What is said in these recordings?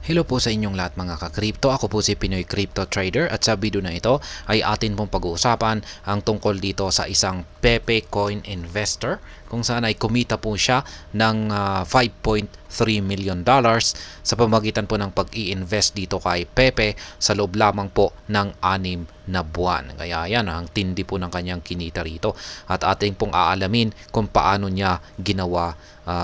Hello po sa inyong lahat mga ka-crypto. Ako po si Pinoy Crypto Trader at sa video na ito ay atin pong pag-uusapan ang tungkol dito sa isang Pepe Coin investor kung saan ay kumita po siya ng $5.3 million sa pamamagitan po ng pag-i-invest dito kay Pepe sa loob lamang po ng 6 na buwan. Kaya yan, ang tindi po ng kanyang kinita rito at ating pong aalamin kung paano niya ginawa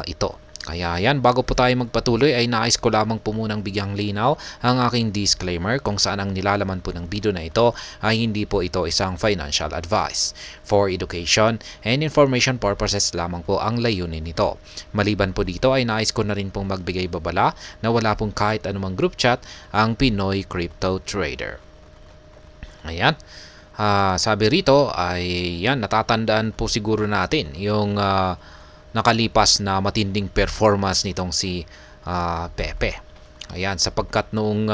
ito. Kaya yan, bago po tayo magpatuloy ay nais ko lamang po munang bigyang linaw ang aking disclaimer kung saan ang nilalaman po ng video na ito ay hindi po ito isang financial advice. For education and information purposes lamang po ang layunin nito. Maliban po dito ay nais ko na rin pong magbigay babala na wala pong kahit anumang group chat ang Pinoy Crypto Trader. Ayan. Sabi rito ay yan, natatandaan po siguro natin yung nakalipas na matinding performance nitong si Pepe. Ayan, sapagkat noong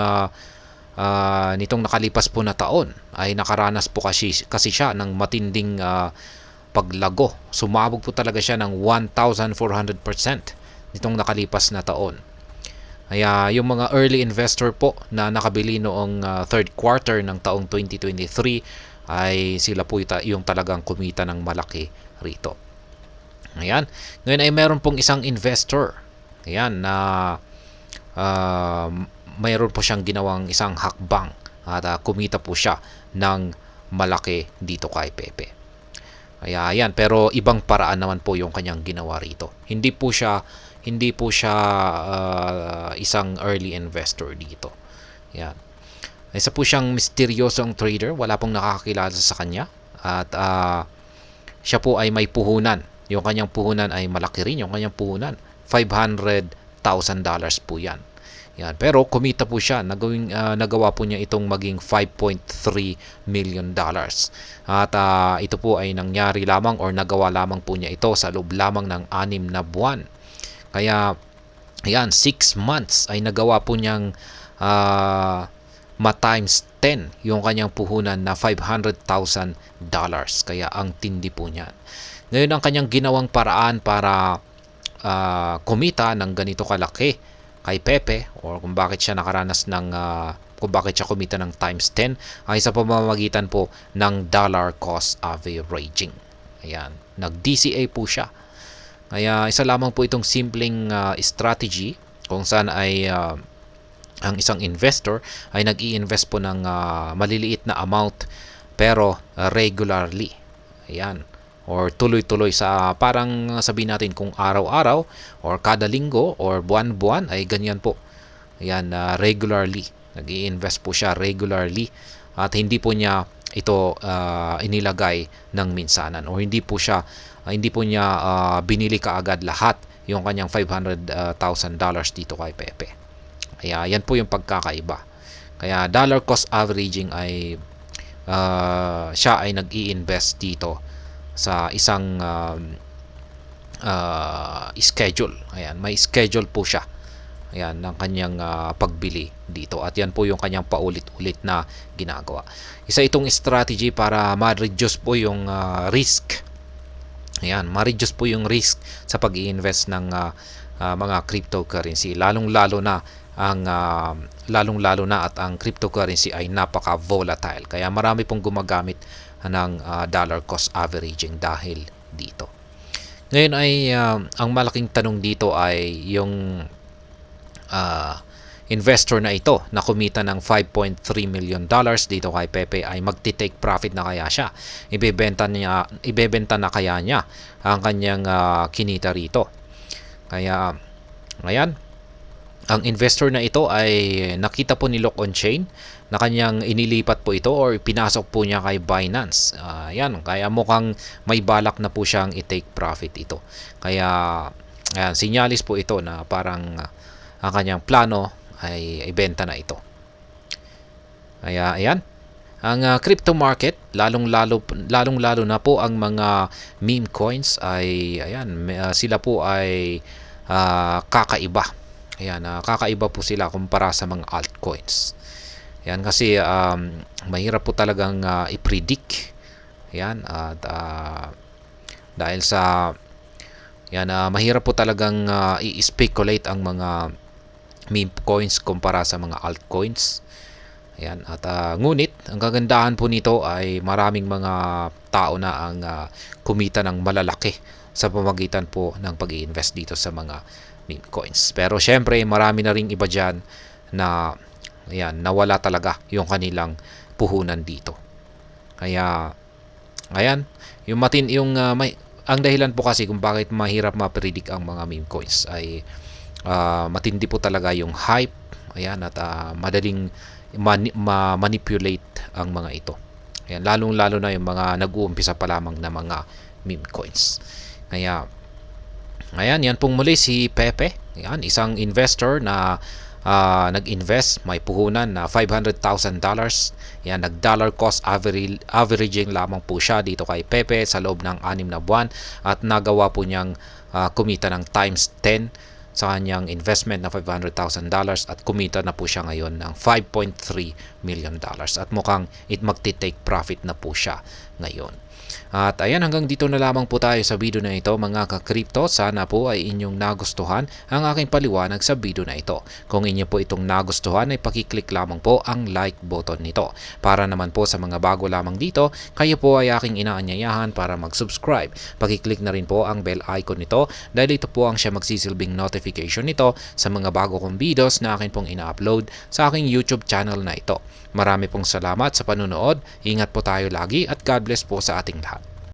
nitong nakalipas po na taon ay nakaranas po kasi siya ng matinding paglago. Sumabog po talaga siya ng 1,400% nitong nakalipas na taon. Kaya yung mga early investor po na nakabili noong third quarter ng taong 2023 ay sila po yung talagang kumita ng malaki rito. Ayan. Ngayon ay meron pong isang investor. Ayan, na mayroon po siyang ginawang isang hakbang at kumita po siya ng malaki dito kay Pepe. Kaya ayan, pero ibang paraan naman po yung kanyang ginawa rito. Hindi po siya isang early investor dito. Ayan. Isa po siyang misteryosong trader, wala pong nakakakilala sa kanya at siya po ay may puhunan. Yung kanyang puhunan ay malaki rin, yung kanyang puhunan. $500,000 po yan. Yan. Pero kumita po siya, nagawa po niya itong maging $5.3 million. At ito po ay nangyari lamang or nagawa lamang po niya ito sa loob lamang ng 6 na buwan. Kaya, yan, 6 months ay nagawa po niyang ma-times 10 yung kanyang puhunan na $500,000. Kaya ang tindi po niyan. Ngayon ang kanyang ginawang paraan para kumita ng ganito kalaki kay Pepe or kung bakit siya nakaranas ng kung bakit siya kumita ng times 10 ay sa pamamagitan po ng dollar cost averaging. Ayan, nag-DCA po siya. Kaya isa lamang po itong simpleng strategy kung saan ay ang isang investor ay nag-i-invest po ng maliliit na amount pero regularly. Ayan. Or tuloy-tuloy sa parang sabihin natin kung araw-araw or kada linggo or buwan-buwan ay ganyan po. Ayan, regularly. Nag-i-invest po siya regularly at hindi po niya ito inilagay ng minsanan or hindi po niya binili kaagad lahat yung kanyang $500,000 dito kay Pepe. Kaya yan po yung pagkakaiba. Kaya dollar cost averaging ay siya ay nag-i-invest dito sa isang schedule. Ayan, may schedule po siya. Ayan, ng kanyang pagbili dito. At yan po yung kanyang paulit-ulit na ginagawa. Isa itong strategy para ma-reduce po yung risk. Ayan, ma-reduce po yung risk sa pag-i-invest ng mga cryptocurrency. Lalong-lalo na at ang cryptocurrency ay napaka-volatile. Kaya marami pong gumagamit ng dollar cost averaging dahil dito. Ngayon ay ang malaking tanong dito ay yung investor na ito na kumita ng $5.3 million dito kay Pepe ay magti-take profit na kaya siya. Ibebenta na kaya niya ang kanyang kinita rito. Kaya ayan, ang investor na ito ay nakita po ni Lock on Chain na kanyang inilipat po ito or pinasok po niya kay Binance. Yan, kaya mukhang may balak na po siyang i-take profit ito. Kaya ayan, sinyalis po ito na parang ang kanyang plano ay ibenta na ito. Kaya ayan, ang crypto market, lalong-lalo na po ang mga meme coins ay ayan, sila po ay kakaiba. Ayan, kakaiba po sila kumpara sa mga altcoins. Ayan, kasi mahirap po talagang i-predict. Ayan, at dahil sa yan, mahirap po talagang i-speculate ang mga meme coins kumpara sa mga altcoins. Ayan, at ngunit ang kagandahan po nito ay maraming mga tao na ang kumita ng malalaki sa pamamagitan po ng pag-i-invest dito sa mga meme coins. Pero syempre, marami na ring iba dyan na ayan, nawala talaga yung kanilang puhunan dito. Kaya ayan, ang dahilan po kasi kung bakit mahirap ma-predict ang mga meme coins ay matindi po talaga yung hype. Ayan, at madaling manipulate ang mga ito. Ayan, lalong-lalo na yung mga nag-uumpisa pa lamang na mga meme coins. Kaya ayan, yan pong muli si Pepe. Ayan, isang investor na nag-invest, may puhunan na $500,000. Yan, nag-dollar cost averaging lamang po siya dito kay Pepe sa loob ng 6 na buwan at nagawa po niyang kumita ng times 10 sa kanyang investment na $500,000 at kumita na po siya ngayon ng $5.3 million at mukhang magti-take profit na po siya ngayon. At ayan, hanggang dito na lamang po tayo sa video na ito mga ka-crypto. Sana po ay inyong nagustuhan ang aking paliwanag sa video na ito. Kung inyo po itong nagustuhan ay pakiclick lamang po ang like button nito. Para naman po sa mga bago lamang dito, kayo po ay aking inaanyayahan para mag-subscribe. Pakiclick na rin po ang bell icon nito dahil ito po ang siya magsisilbing notification nito sa mga bago kong videos na akin pong ina-upload sa aking YouTube channel na ito. Marami pong salamat sa panunood. Ingat po tayo lagi at God bless po sa ating lahat.